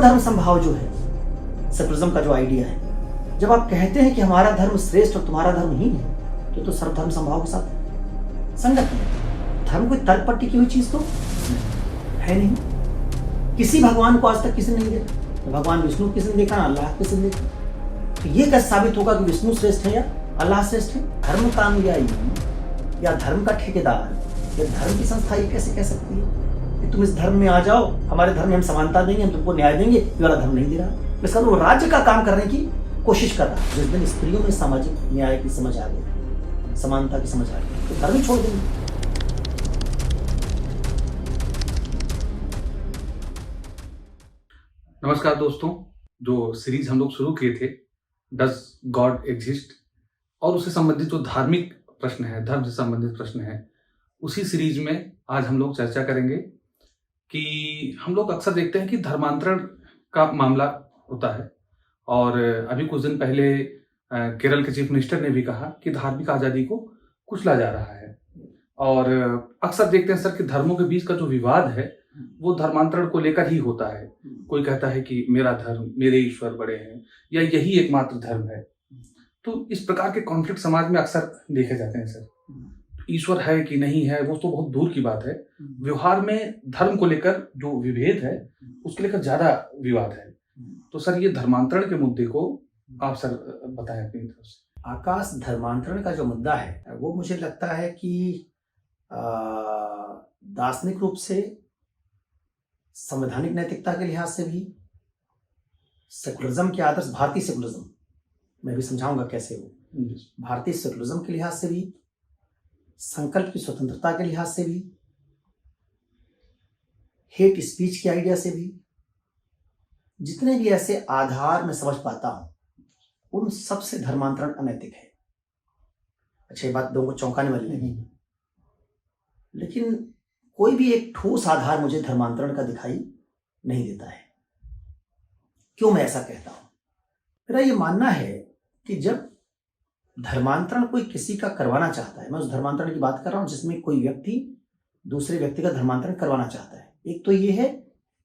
सर्वधर्म संभाव जो है, सेकुलरिज्म का जो आइडिया है, जब आप कहते हैं कि हमारा धर्म श्रेष्ठ और तुम्हारा धर्म हीन है, तो सर्वधर्म संभाव के साथ संगत है। धर्म कोई तर्क पर टिकी हुई चीज तो है नहीं। किसी भगवान को आज तक किसी ने नहीं देखा, भगवान विष्णु किसी ने देखा, अल्लाह किसी ने देखा। तो ये कैसे साबित होगा कि विष्णु श्रेष्ठ है या अल्लाह श्रेष्ठ है? धर्म कामयाबी या धर्म का ठेकेदार या धर्म की संस्था ये कैसे कह सकती है कि तुम इस धर्म में आ जाओ, हमारे धर्म में हम समानता देंगे, हम तुमको न्याय देंगे, ये वाला धर्म नहीं दे रहा। इसका वो राज्य का काम करने की कोशिश कर रहा है। जिस दिन स्त्रियों में सामाजिक न्याय की समझ आ गई, समानता की समझ आ गई, तो धर्म छोड़ देंगे। नमस्कार दोस्तों, जो सीरीज हम लोग शुरू किए थे डज गॉड एग्जिस्ट और उससे संबंधित जो धार्मिक प्रश्न है, धर्म से संबंधित प्रश्न है, उसी सीरीज में आज हम लोग चर्चा करेंगे कि हम लोग अक्सर देखते हैं कि धर्मांतरण का मामला होता है। और अभी कुछ दिन पहले केरल के चीफ मिनिस्टर ने भी कहा कि धार्मिक आज़ादी को कुचला जा रहा है। और अक्सर देखते हैं सर कि धर्मों के बीच का जो विवाद है वो धर्मांतरण को लेकर ही होता है। कोई कहता है कि मेरा धर्म, मेरे ईश्वर बड़े हैं या यही एकमात्र धर्म है। तो इस प्रकार के कॉन्फ्लिक्ट समाज में अक्सर देखे जाते हैं सर। ईश्वर है कि नहीं है वो तो बहुत दूर की बात है, व्यवहार में धर्म को लेकर जो विभेद है उसके लेकर ज्यादा विवाद है। तो सर ये धर्मांतरण के मुद्दे को आप सर बताएं अपनी तरफ से। आकाश, धर्मांतरण का जो मुद्दा है वो मुझे लगता है कि दार्शनिक रूप से, संवैधानिक नैतिकता के लिहाज से भी, सेकुलरिज्म के आदर्श, भारतीय सेकुलरिज्म मैं भी समझाऊंगा कैसे वो, भारतीय सेकुलरिज्म के लिहाज से भी, संकल्प की स्वतंत्रता के लिहाज से भी, हेट स्पीच के आइडिया से भी, जितने भी ऐसे आधार मैं समझ पाता हूं उन सब से धर्मांतरण अनैतिक है। अच्छा, ये बात लोगों को चौंकाने वाली नहीं, लेकिन कोई भी एक ठोस आधार मुझे धर्मांतरण का दिखाई नहीं देता है। क्यों मैं ऐसा कहता हूं? मेरा ये मानना है कि जब धर्मांतरण कोई किसी का करवाना चाहता है, मैं उस धर्मांतरण की बात कर रहा हूं जिसमें कोई व्यक्ति दूसरे व्यक्ति का धर्मांतरण करवाना चाहता है। एक तो ये है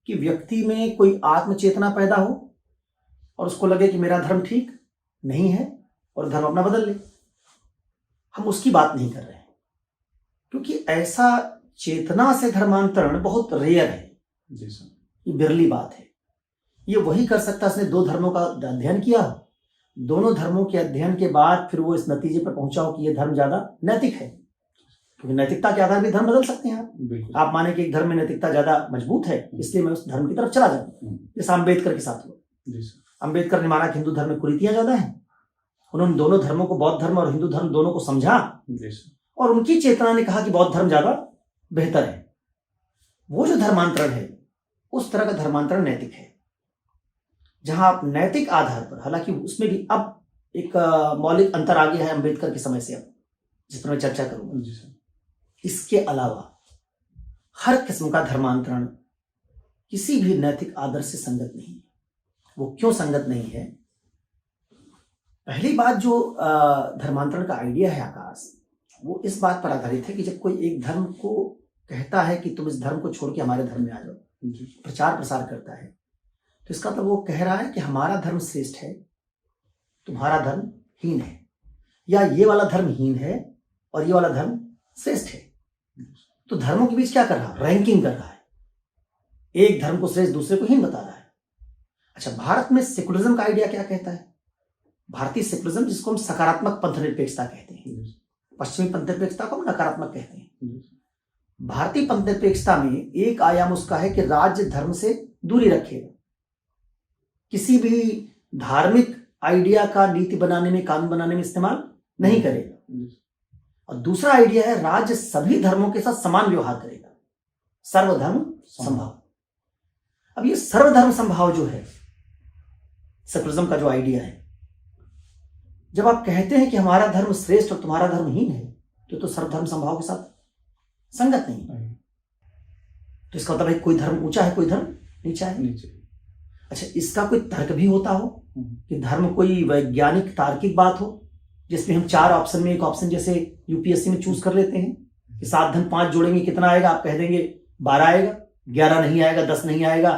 कि व्यक्ति में कोई आत्मचेतना पैदा हो और उसको लगे कि मेरा धर्म ठीक नहीं है और धर्म अपना बदल ले। हम उसकी बात नहीं कर रहे हैं, क्योंकि ऐसा चेतना से धर्मांतरण बहुत रेयर है। जी सर, ये बिरली बात है। ये वही कर सकता है उसने दो धर्मों का अध्ययन किया, दोनों धर्मों के अध्ययन के बाद फिर वो इस नतीजे पर पहुंचा हो कि ये धर्म ज्यादा नैतिक है। क्योंकि नैतिकता के आधार पर धर्म बदल सकते हैं। आप माने कि एक धर्म में नैतिकता ज्यादा मजबूत है, इसलिए मैं उस धर्म की तरफ चला जाऊं। जैसे अम्बेडकर के साथ हुआ। अम्बेडकर ने माना कि हिंदू धर्म में कुरीतियां ज्यादा हैं। उन्होंने दोनों धर्मों को, बौद्ध धर्म और हिंदू धर्म दोनों को समझा और उनकी चेतना ने कहा कि बौद्ध धर्म ज्यादा बेहतर है। वो जो धर्मांतरण है उस तरह का धर्मांतरण नैतिक है, जहां आप नैतिक आधार पर, हालांकि उसमें भी अब एक मौलिक अंतर आ गया है अम्बेडकर के समय से, अब जिस पर मैं चर्चा करूंगा। इसके अलावा हर किस्म का धर्मांतरण किसी भी नैतिक आदर्श से संगत नहीं है। वो क्यों संगत नहीं है? पहली बात, जो धर्मांतरण का आइडिया है आकाश, वो इस बात पर आधारित है कि जब कोई एक धर्म को कहता है कि तुम इस धर्म को छोड़ के हमारे धर्म में आ जाओ, प्रचार प्रसार करता है, तो इसका मतलब वो कह रहा है कि हमारा धर्म श्रेष्ठ है, तुम्हारा धर्म हीन है, या ये वाला धर्म हीन है और ये वाला धर्म श्रेष्ठ है। तो धर्मों के बीच क्या कर रहा है? रैंकिंग कर रहा है। एक धर्म को श्रेष्ठ, दूसरे को हीन बता रहा है। अच्छा, भारत में सेकुलरिज्म का आइडिया क्या कहता है? भारतीय सेकुलरिज्म, जिसको हम सकारात्मक पंथ निरपेक्षता कहते हैं, पश्चिमी पंथ निरपेक्षता को हम नकारात्मक कहते हैं। भारतीय पंथ निरपेक्षता में एक आयाम उसका है कि राज्य धर्म से दूरी रखेगा, किसी भी धार्मिक आइडिया का नीति बनाने में, कानून बनाने में इस्तेमाल नहीं करेगा। और दूसरा आइडिया है राज्य सभी धर्मों के साथ समान व्यवहार करेगा, सर्वधर्म संभाव। अब ये सर्वधर्म संभाव जो है, सेकुलरिज्म का जो आइडिया है, जब आप कहते हैं कि हमारा धर्म श्रेष्ठ और तुम्हारा धर्म हीन है, तो सर्वधर्म संभाव के साथ संगत नहीं। तो इसका मतलब है कोई धर्म ऊंचा है, कोई धर्म नीचा है। अच्छा, इसका कोई तर्क भी होता हो कि धर्म कोई वैज्ञानिक तार्किक बात हो, जिसमें हम 4 ऑप्शन में एक ऑप्शन जैसे यूपीएससी में चूज कर लेते हैं कि 7 धन 5 जोड़ेंगे कितना आएगा? आप कह देंगे 12 आएगा, 11 नहीं आएगा, 10 नहीं आएगा,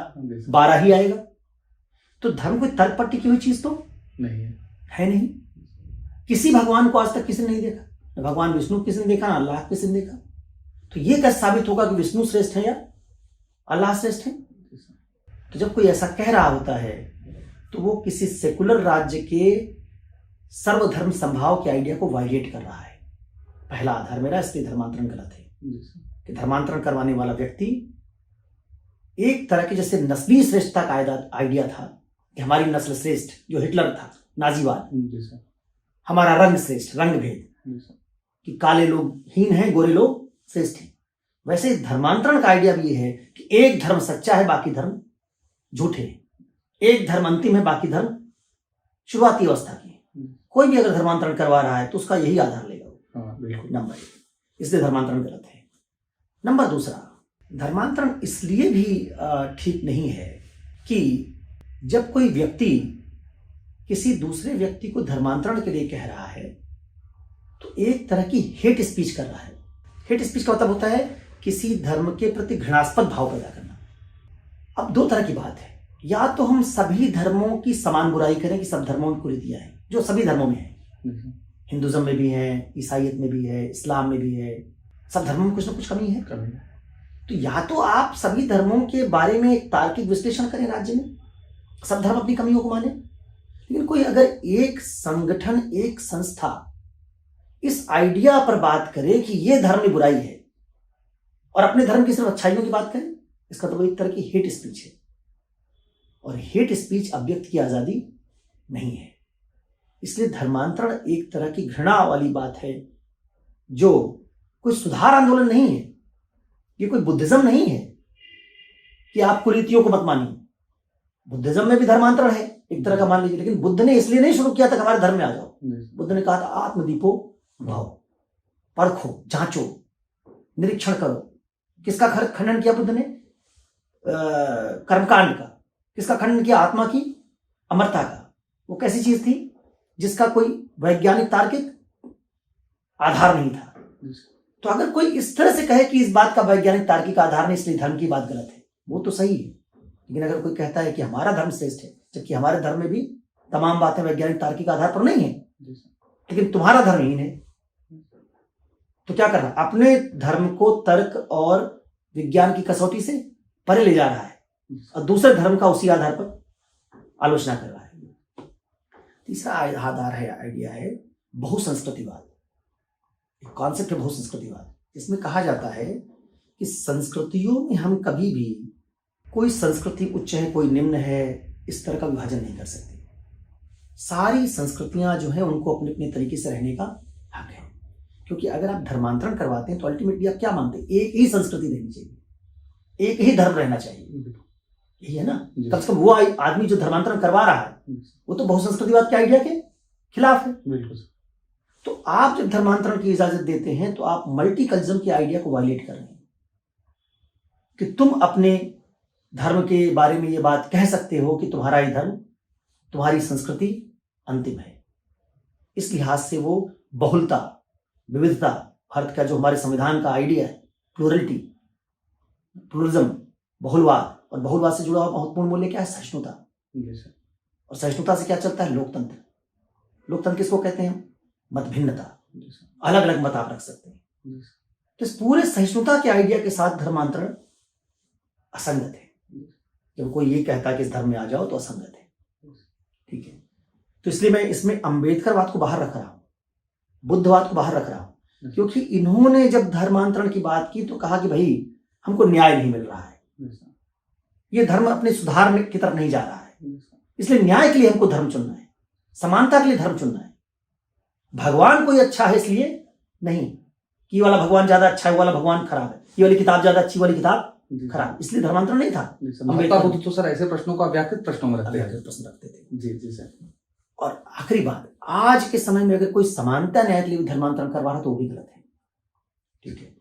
12 ही आएगा। तो धर्म कोई तर्क पर टिकी हुई चीज तो नहीं है। है नहीं। किसी भगवान को आज तक किसी ने नहीं देखा, न भगवान विष्णु किसी ने देखा, ना अल्लाह किसी ने देखा। तो ये कैसे साबित होगा कि विष्णु श्रेष्ठ है या अल्लाह श्रेष्ठ है? तो जब कोई ऐसा कह रहा होता है तो वो किसी सेकुलर राज्य के सर्वधर्म संभाव के आइडिया को वायलेट कर रहा है। पहला आधार मेरा इसलिए धर्मांतरण गलत है कि धर्मांतरण करवाने वाला व्यक्ति एक तरह के जैसे नस्ली श्रेष्ठता का आइडिया था कि हमारी नस्ल श्रेष्ठ, जो हिटलर था, नाजीवाद, हमारा रंग श्रेष्ठ, रंग भेद, कि काले लोग हीन हैं, गोरे लोग श्रेष्ठ हैं। वैसे धर्मांतरण का आइडिया भी ये है कि एक धर्म सच्चा है, बाकी धर्म झूठे हैं, एक धर्म अंतिम है, बाकी धर्म शुरुआती अवस्था की। कोई भी अगर धर्मांतरण करवा रहा है तो उसका यही आधार लेगा। नंबर एक, इसलिए धर्मांतरण गलत है। नंबर दूसरा, धर्मांतरण इसलिए भी ठीक नहीं है कि जब कोई व्यक्ति किसी दूसरे व्यक्ति को धर्मांतरण के लिए कह रहा है तो एक तरह की हेट स्पीच कर रहा है। हेट स्पीच का मतलब होता है किसी धर्म के प्रति घृणास्पद भाव पैदा करना। अब दो तरह की बात है, या तो हम सभी धर्मों की समान बुराई करें कि सब धर्मों की कुरीतियां हैं, जो सभी धर्मों में है, हिंदुज्म में भी है, ईसाईयत में भी है, इस्लाम में भी है, सब धर्मों में कुछ ना कुछ कमी है। तो या तो आप सभी धर्मों के बारे में एक तार्किक विश्लेषण करें राज्य में, सब धर्म अपनी कमियों को माने। लेकिन कोई अगर एक संगठन, एक संस्था इस आइडिया पर बात करे कि ये धर्म में बुराई है और अपने धर्म की सिर्फ अच्छाइयों की बात करे, इसका तो एक तरह की हेट स्पीच है। और हेट स्पीच अभिव्यक्ति की आजादी नहीं है। इसलिए धर्मांतरण एक तरह की घृणा वाली बात है, जो कोई सुधार आंदोलन नहीं है। ये कोई बुद्धिज्म नहीं है कि आप कुरीतियों को मत मानिए। बुद्धिज्म में भी धर्मांतरण है एक तरह का, मान लीजिए, लेकिन बुद्ध ने इसलिए नहीं शुरू किया था कि हमारे धर्म में आ जाओ। बुद्ध ने कहा था आत्मदीपो भाव, परखो, जांचो, निरीक्षण करो। किसका खंडन किया बुद्ध ने? कर्मकांड का। किसका खंडन किया? आत्मा की अमरता का। वो कैसी चीज थी जिसका कोई वैज्ञानिक तार्किक आधार नहीं था। तो अगर कोई इस तरह से कहे कि इस बात का वैज्ञानिक तार्किक आधार नहीं, इसलिए धर्म की बात गलत है, वो तो सही है। लेकिन अगर कोई कहता है कि हमारा धर्म श्रेष्ठ है, जबकि हमारे धर्म में भी तमाम बातें वैज्ञानिक तार्किक आधार पर नहीं है, लेकिन तुम्हारा धर्म हीन है, तो क्या कर रहा है? अपने धर्म को तर्क और विज्ञान की कसौटी से परे ले जा रहा है और दूसरे धर्म का उसी आधार पर आलोचना कर रहा है। तीसरा आधार है, आइडिया है बहुसंस्कृतिवाद। एक कॉन्सेप्ट है बहुसंस्कृतिवाद। इसमें कहा जाता है कि संस्कृतियों में हम कभी भी कोई संस्कृति उच्च है, कोई निम्न है, इस तरह का विभाजन नहीं कर सकते। सारी संस्कृतियां जो है उनको अपने अपने तरीके से रहने का हक है। क्योंकि अगर आप धर्मांतरण करवाते हैं तो अल्टीमेटली आप क्या मानते हैं? एक ही संस्कृति रहनी चाहिए, एक ही धर्म रहना चाहिए, यही है ना। कम से कम वो आदमी जो धर्मांतरण करवा रहा है वो तो बहुसंस्कृतिवाद के आइडिया के खिलाफ है। बिल्कुल। तो आप जब धर्मांतरण की इजाजत देते हैं तो आप मल्टीकल्चरल के आइडिया को वायलेट कर रहे हैं कि तुम अपने धर्म के बारे में ये बात कह सकते हो कि तुम्हारा ही धर्म, तुम्हारी संस्कृति अंतिम है। इस लिहाज से वो बहुलता, विविधता, भारत का जो हमारे संविधान का आइडिया है, प्लूरलिटी, प्लूरलिज्म, बहुलवाद, और बहुलवाद से जुड़ा हुआ महत्वपूर्ण मूल्य क्या है? सहिष्णुता। और सहिष्णुता से क्या चलता है? लोकतंत्र। लोकतंत्र किसको कहते हैं? मत भिन्नता, अलग अलग मत आप रख सकते हैं। तो इस पूरे सहिष्णुता के आइडिया के साथ धर्मांतरण असंगत है। जब कोई ये कहता है कि इस धर्म में आ जाओ तो असंगत है, ठीक है। तो इसलिए मैं इसमें अंबेडकरवाद को बाहर रख रहा हूं, बुद्धवाद को बाहर रख रहा हूं, क्योंकि इन्होंने जब धर्मांतरण की बात की तो कहा कि भाई हमको न्याय नहीं मिल रहा है, ये धर्म अपने सुधार की तरफ नहीं जा रहा है, इसलिए न्याय के लिए हमको धर्म चुनना है, समानता के लिए धर्म चुनना है। भगवान कोई अच्छा है इसलिए नहीं कि ये वाला भगवान ज्यादा अच्छा है, वो वाला भगवान खराब है, ये वाली किताब ज्यादा अच्छी, वाली किताब खराब, इसलिए धर्मांतरण नहीं था। बुद्ध तो सर ऐसे प्रश्नों को अव्याकृत प्रश्नों में रखते थे। जी जी सर। और आखिरी बात, आज के समय में अगर कोई समानता न्याय के लिए धर्मांतरण करवा रहा तो वो भी गलत है, ठीक है।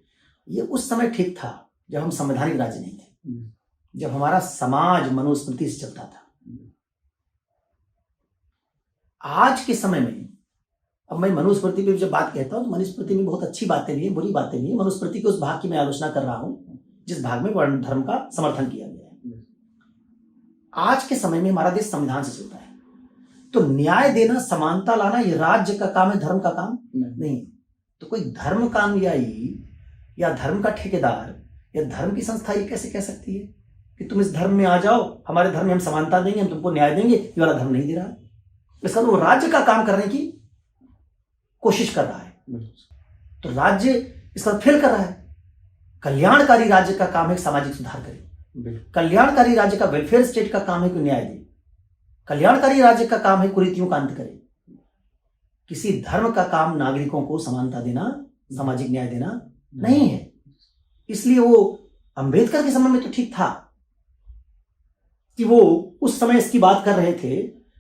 ये उस समय ठीक था जब हम संवैधानिक राज्य नहीं थे, जब हमारा समाज मनुस्मृति से चलता था। आज के समय में, अब मैं मनुस्मृति पे जब बात कहता हूं तो मनुस्मृति में बहुत अच्छी बातें भी है, बुरी बातें भी है। मनुस्मृति के उस भाग की मैं आलोचना कर रहा हूं जिस भाग में वर्ण धर्म का समर्थन किया गया है। आज के समय में हमारा देश संविधान से चलता है, तो न्याय देना, समानता लाना ये राज्य का काम है, धर्म का काम नहीं। तो कोई धर्म का अनुयायी या धर्म का ठेकेदार या धर्म की संस्था ये कैसे कह सकती है कि तुम इस धर्म में आ जाओ, हमारे धर्म में हम समानता देंगे, हम तुमको न्याय देंगे? ये वाला धर्म नहीं दे रहा है। इसका वो राज्य का काम करने की कोशिश कर रहा है, तो राज्य इसका फेल कर रहा है। कल्याणकारी राज्य का काम है सामाजिक सुधार करे, कल्याणकारी राज्य का, वेलफेयर स्टेट का काम है कि न्याय दे, कल्याणकारी राज्य का काम है कुरीतियों का अंत करे। किसी धर्म का काम नागरिकों को समानता देना, सामाजिक न्याय देना नहीं है। इसलिए वो अंबेडकर के समय में तो ठीक था कि वो उस समय इसकी बात कर रहे थे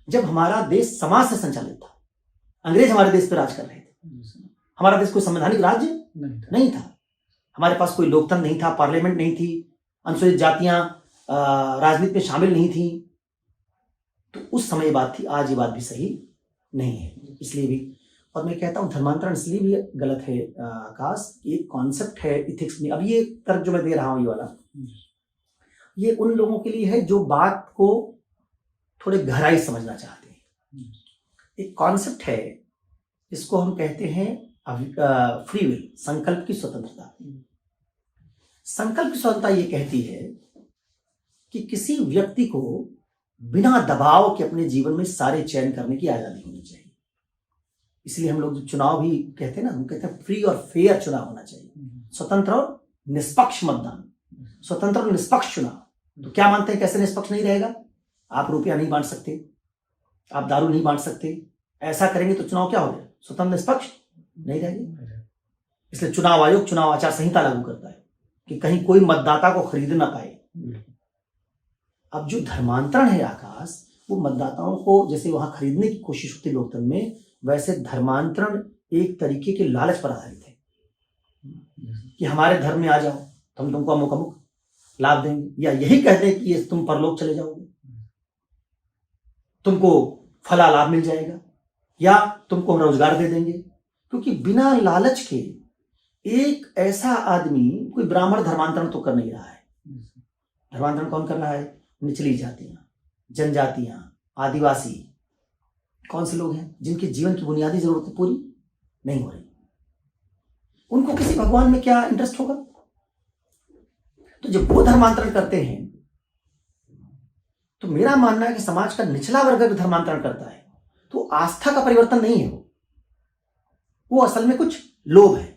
जब हमारा देश समाज से संचालित था, अंग्रेज हमारे देश पर राज कर रहे थे, हमारा देश कोई संवैधानिक राज्य नहीं था, हमारे पास कोई लोकतंत्र नहीं था, पार्लियामेंट नहीं थी, अनुसूचित जातियां राजनीति में शामिल नहीं थी। तो उस समय बात थी, आज ये बात भी सही नहीं है। इसलिए भी, और मैं कहता हूं धर्मांतरण इसलिए भी गलत है आकाश, एक कॉन्सेप्ट है इथिक्स में। अब ये तर्क जो मैं दे रहा हूं, ये वाला, ये उन लोगों के लिए है जो बात को थोड़े गहराई समझना चाहते हैं। एक कॉन्सेप्ट है जिसको हम कहते हैं फ्री विल, संकल्प की स्वतंत्रता। संकल्प की स्वतंत्रता ये कहती है कि किसी व्यक्ति को बिना दबाव के अपने जीवन में सारे चयन करने की आजादी होनी चाहिए। इसलिए हम लोग चुनाव भी कहते हैं ना, हम कहते हैं फ्री और फेयर चुनाव होना चाहिए, स्वतंत्र और निष्पक्ष मतदान, स्वतंत्र और निष्पक्ष चुनाव। तो क्या मानते हैं कैसे निष्पक्ष नहीं रहेगा? आप रुपया नहीं बांट सकते, आप दारू नहीं बांट सकते, ऐसा करेंगे तो चुनाव क्या हो गया? स्वतंत्र निष्पक्ष नहीं रहेगा। इसलिए चुनाव आयोग चुनाव आचार संहिता लागू करता है कि कहीं कोई मतदाता को खरीद ना पाए। अब जो धर्मांतरण है आकाश, वो मतदाताओं को जैसे वहां खरीदने की कोशिश होती है लोकतंत्र में, वैसे धर्मांतरण एक तरीके के लालच पर आधारित है कि हमारे धर्म में आ जाओ तो हम तुमको अमुक लाभ देंगे, या यही कह दें कि ये तुम परलोक चले जाओगे, तुमको फला लाभ मिल जाएगा, या तुमको हम रोजगार दे देंगे। क्योंकि बिना लालच के एक ऐसा आदमी, कोई ब्राह्मण धर्मांतरण तो कर नहीं रहा है। धर्मांतरण कौन कर रहा है? निचली जातियां, जनजातियां, आदिवासी, कौन से लोग हैं जिनके जीवन की बुनियादी जरूरतें पूरी नहीं हो रही। उनको किसी भगवान में क्या इंटरेस्ट होगा? तो जब वो धर्मांतरण करते हैं, तो मेरा मानना है कि समाज का निचला वर्ग भी धर्मांतरण करता है तो आस्था का परिवर्तन नहीं है, वो असल में कुछ लोभ है।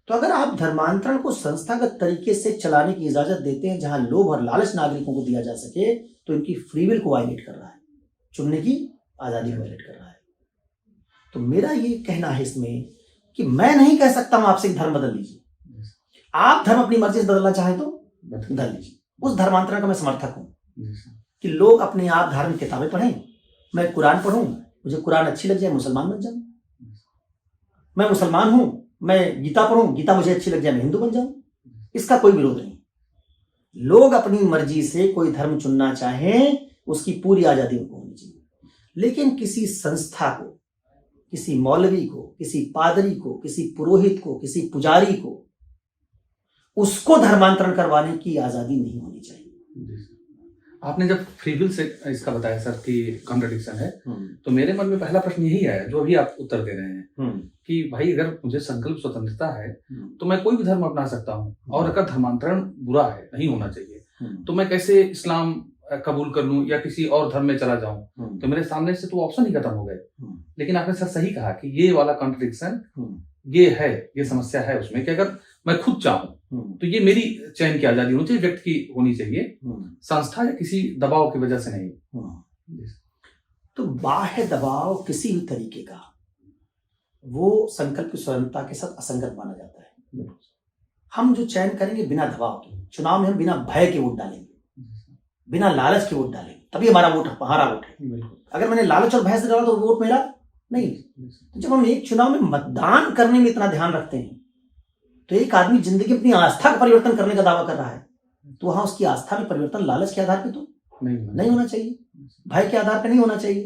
तो अगर आप धर्मांतरण को संस्थागत तरीके से चलाने की इजाजत देते हैं जहां लोभ और लालच नागरिकों को दिया जा सके, तो इनकी फ्री विल को वायलेट कर रहा है, चुनने की आजादी को वायलेट कर रहा है। तो मेरा ये कहना है इसमें कि मैं नहीं कह सकता हूं आपसे धर्म बदल लीजिए, आप धर्म अपनी मर्जी से बदलना चाहें तो बदल लीजिए। उस धर्मांतरण का मैं समर्थक हूं कि लोग अपने आप धार्मिक किताबें पढ़ें। मैं कुरान पढ़ूं, मुझे कुरान अच्छी लग जाए, मुसलमान बन जाऊं। मैं मुसलमान हूं, मैं गीता पढ़ूं, गीता मुझे अच्छी लग जाए, मैं हिंदू बन जाऊं। इसका कोई विरोध नहीं। लोग अपनी मर्जी से कोई धर्म चुनना चाहें, उसकी पूरी आजादी उनको होनी चाहिए। लेकिन किसी संस्था को, किसी मौलवी को, किसी पादरी को, किसी पुरोहित को, किसी पुजारी को, उसको धर्मांतरण करवाने की आजादी नहीं होनी चाहिए। आपने जब फ्री विल से इसका बताया सर कि कॉन्ट्रडिक्शन है, तो मेरे मन में पहला प्रश्न यही आया जो अभी आप उत्तर दे रहे हैं कि भाई अगर मुझे संकल्प स्वतंत्रता है तो मैं कोई भी धर्म अपना सकता हूँ, और अगर धर्मांतरण बुरा है, नहीं होना चाहिए, तो मैं कैसे इस्लाम कबूल कर लूं या किसी और धर्म में चला जाऊं? तो मेरे सामने से तो ऑप्शन ही खत्म हो गए। लेकिन आपने सर सही कहा कि ये वाला कॉन्ट्रडिक्शन ये है, ये समस्या है उसमें कि अगर मैं खुद चाहूं तो ये मेरी चयन की आजादी होनी चाहिए, व्यक्ति की होनी चाहिए, संस्था या किसी दबाव की वजह से नहीं। तो बाह्य दबाव किसी भी तरीके का, वो संकल्प की स्वतंत्रता के साथ असंगत माना जाता है। हम जो चयन करेंगे बिना दबाव के, चुनाव में हम बिना भय के वोट डालेंगे, बिना लालच के वोट डालेंगे, तभी हमारा वोट है। अगर मैंने लालच और भय से डाला तो वोट मेरा नहीं। तो जब हम एक चुनाव में मतदान करने में इतना ध्यान रखते हैं, तो एक आदमी जिंदगी अपनी आस्था का परिवर्तन करने का दावा कर रहा है, तो वहां उसकी आस्था में परिवर्तन लालच के आधार पे तो नहीं होना चाहिए, भय के आधार पे नहीं होना चाहिए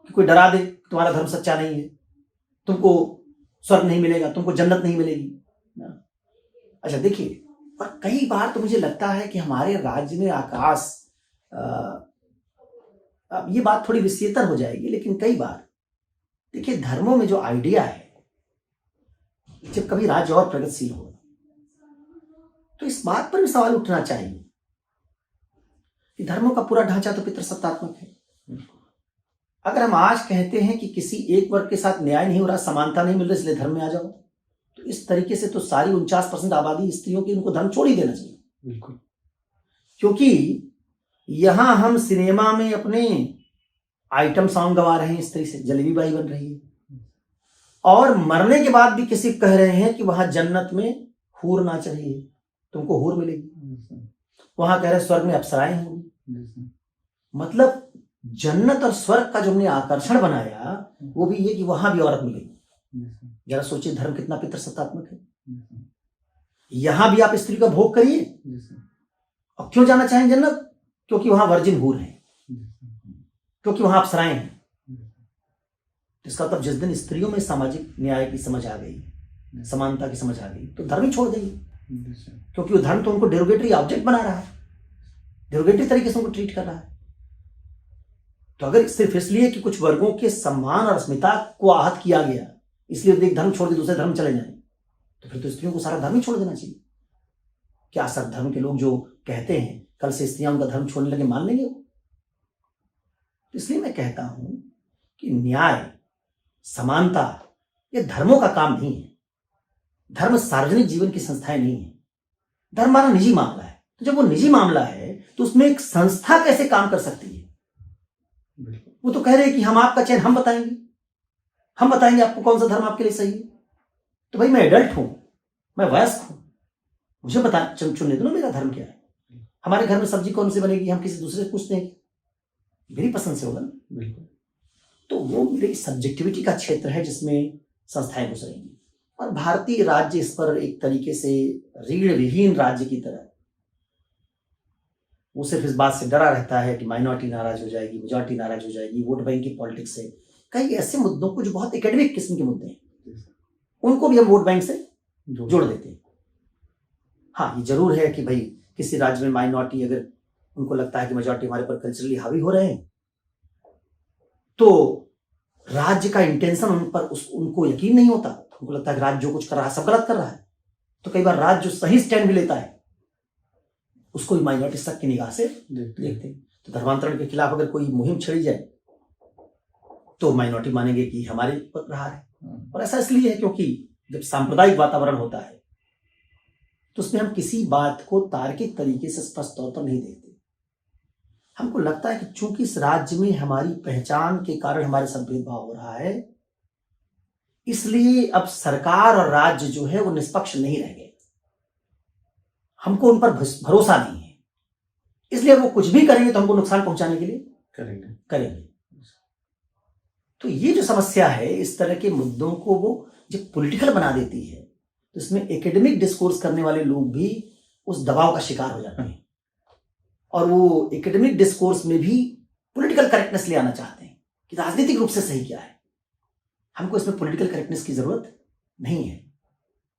कि कोई डरा दे तुम्हारा धर्म सच्चा नहीं है, तुमको स्वर्ग नहीं मिलेगा, तुमको जन्नत नहीं मिलेगी। अच्छा देखिए, और कई बार तो मुझे लगता है कि हमारे राज्य में आकाश अब ये बात थोड़ी विस्तृत हो जाएगी, लेकिन कई बार देखिए धर्मों में जो आइडिया है, जब कभी राज्य और प्रगतिशील हो तो इस बात पर भी सवाल उठना चाहिए कि धर्मों का पूरा ढांचा तो पितृसत्तात्मक है। अगर हम आज कहते हैं कि किसी एक वर्ग के साथ न्याय नहीं हो रहा, समानता नहीं मिल रही, इसलिए धर्म में आ जाओ, तो इस तरीके से तो सारी 49% आबादी स्त्रियों की, उनको धर्म छोड़ ही देना चाहिए। बिल्कुल। क्योंकि यहां हम सिनेमा में अपने आइटम सॉन्ग गवा रहे हैं, स्त्री से जलेबी बाई बन रही है, और मरने के बाद भी किसी कह रहे हैं कि वहां जन्नत में हूर नाच रही है, तुमको हूर मिलेगी। वहां कह रहे हैं स्वर्ग में अप्सराएं होंगी। मतलब जन्नत और स्वर्ग का जो हमने आकर्षण बनाया वो भी ये कि वहां भी औरत मिलेगी। जरा सोचिए धर्म कितना पितृसत्तात्मक है। यहां भी आप स्त्री का भोग करिए। और क्यों जाना चाहें जन्नत? क्योंकि वहां वर्जिन हूर है, क्योंकि वहां अप्सराएं हैं। इसका मतलब जिस दिन स्त्रियों में सामाजिक न्याय की समझ आ गई, समानता की समझ आ गई, तो धर्म ही छोड़ देंगे। क्योंकि वो धर्म तो उनको डेरोगेटरी ऑब्जेक्ट बना रहा है, डेरोगेटरी तरीके से उनको ट्रीट कर रहा है। तो अगर सिर्फ इसलिए कि कुछ वर्गों के सम्मान और अस्मिता को आहत किया गया, इसलिए एक धर्म छोड़ के दूसरे धर्म चले जाए, तो फिर तो स्त्रियों को सारा धर्म ही छोड़ देना चाहिए। क्या सब धर्म के लोग जो कहते हैं कल से स्त्रियां उनका धर्म छोड़ने लगे, मान लेंगे वो? इसलिए मैं कहता हूं कि न्याय, समानता ये धर्मों का काम नहीं है। धर्म सार्वजनिक जीवन की संस्थाएं नहीं है। धर्म हमारा निजी मामला है। तो जब वो निजी मामला है तो उसमें एक संस्था कैसे काम कर सकती है? वो तो कह रहे हैं कि हम आपका चयन हम बताएंगे आपको कौन सा धर्म आपके लिए सही है। तो भाई मैं एडल्ट हूं, मैं वयस्क हूं, मुझे बता चुनने दो ना मेरा धर्म क्या है। हमारे घर में सब्जी कौन सी बनेगी हम किसी दूसरे से पूछते हैं? मेरी पसंद से होगा ना। बिल्कुल। तो वो मेरी सब्जेक्टिविटी का क्षेत्र है जिसमें संस्थाएं घुस रही हैं। और भारतीय राज्य इस पर एक तरीके से रीढ़ विहीन राज्य की तरह, वो सिर्फ इस बात से डरा रहता है कि माइनॉरिटी नाराज हो जाएगी, मेजॉरिटी नाराज हो जाएगी, वोट बैंक की पॉलिटिक्स से, कई ऐसे मुद्दों को जो बहुत एकेडमिक किस्म के मुद्दे हैं उनको भी हम वोट बैंक से जोड़ देते हैं। हाँ, ये जरूर है कि भाई किसी राज्य में माइनॉरिटी अगर उनको लगता है कि मेजॉरिटी हमारे पर कल्चरली हावी हो रहे हैं, तो राज्य का इंटेंशन उन पर उनको यकीन नहीं होता। उनको लगता है कि राज्य जो कुछ कर रहा है सब गलत कर रहा है। तो कई बार राज्य जो सही स्टैंड भी लेता है उसको भी माइनॉरिटी शक की निगाह से देखते हैं। तो धर्मांतरण के खिलाफ अगर कोई मुहिम छेड़ी जाए तो माइनॉरिटी मानेंगे कि हमारे पर रहा है। और ऐसा इसलिए है क्योंकि जब सांप्रदायिक वातावरण होता है तो उसमें हम किसी बात को तार्किक तरीके से स्पष्ट तौर पर नहीं देखते। हमको लगता है कि चूंकि इस राज्य में हमारी पहचान के कारण हमारे साथ भेदभाव हो रहा है, इसलिए अब सरकार और राज्य जो है वो निष्पक्ष नहीं रह गए। हमको उन पर भरोसा नहीं है, इसलिए वो कुछ भी करेंगे तो हमको नुकसान पहुंचाने के लिए करेंगे। तो ये जो समस्या है, इस तरह के मुद्दों को वो जब पॉलिटिकल बना देती है तो इसमें एकेडमिक डिस्कोर्स करने वाले लोग भी उस दबाव का शिकार हो जाते हैं और वो एकेडमिक डिस्कोर्स में भी पॉलिटिकल करेक्टनेस ले आना चाहते हैं कि राजनीतिक रूप से सही क्या है। हमको इसमें पॉलिटिकल करेक्टनेस की जरूरत नहीं है।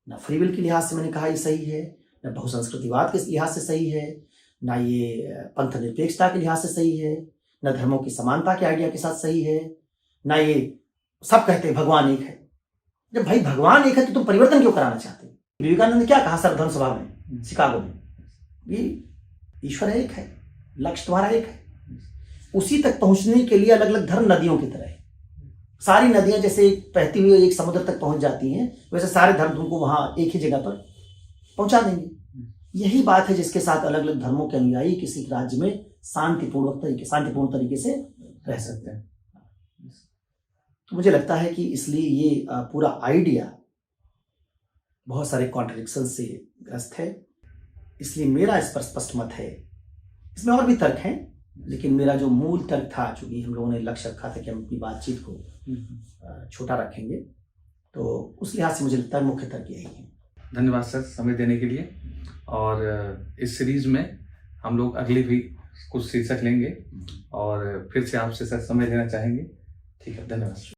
ना फ्री विल के लिहाज से मैंने कहा ये सही है, ना बहुसंस्कृतिवाद के लिहाज से सही है, ना ये पंथ निरपेक्षता के लिहाज से सही है, ना धर्मों की समानता के आइडिया के साथ सही है, ना ये सब कहते हैं भगवान एक है। जब भाई भगवान एक है तो तुम परिवर्तन क्यों कराना चाहते हो? विवेकानंद ने क्या कहा सर्वधर्म सभा में शिकागो में? ये ईश्वर एक है, लक्ष्य तुम्हारा एक है। उसी तक पहुंचने के लिए अलग अलग धर्म नदियों की तरह है। सारी नदियां जैसे बहती हुई एक समुद्र तक पहुंच जाती हैं, वैसे सारे धर्म तुमको वहां एक ही जगह पर पहुंचा देंगे। यही बात है जिसके साथ अलग अलग धर्मों के अनुयायी किसी राज्य में शांतिपूर्ण तरीके से रह सकते हैं। तो मुझे लगता है कि इसलिए ये पूरा आइडिया बहुत सारे कॉन्ट्रडिक्शन से ग्रस्त है। इसलिए मेरा इस पर स्पष्ट मत है। इसमें और भी तर्क हैं, लेकिन मेरा जो मूल तर्क था, चूंकि हम लोगों ने लक्ष्य रखा था कि हम अपनी बातचीत को छोटा रखेंगे, तो उस लिहाज से मुझे लगता है मुख्य तर्क यही है। धन्यवाद सर समय देने के लिए। और इस सीरीज में हम लोग अगले भी कुछ शीर्षक लेंगे और फिर से आपसे सर समय लेना चाहेंगे। ठीक है, धन्यवाद।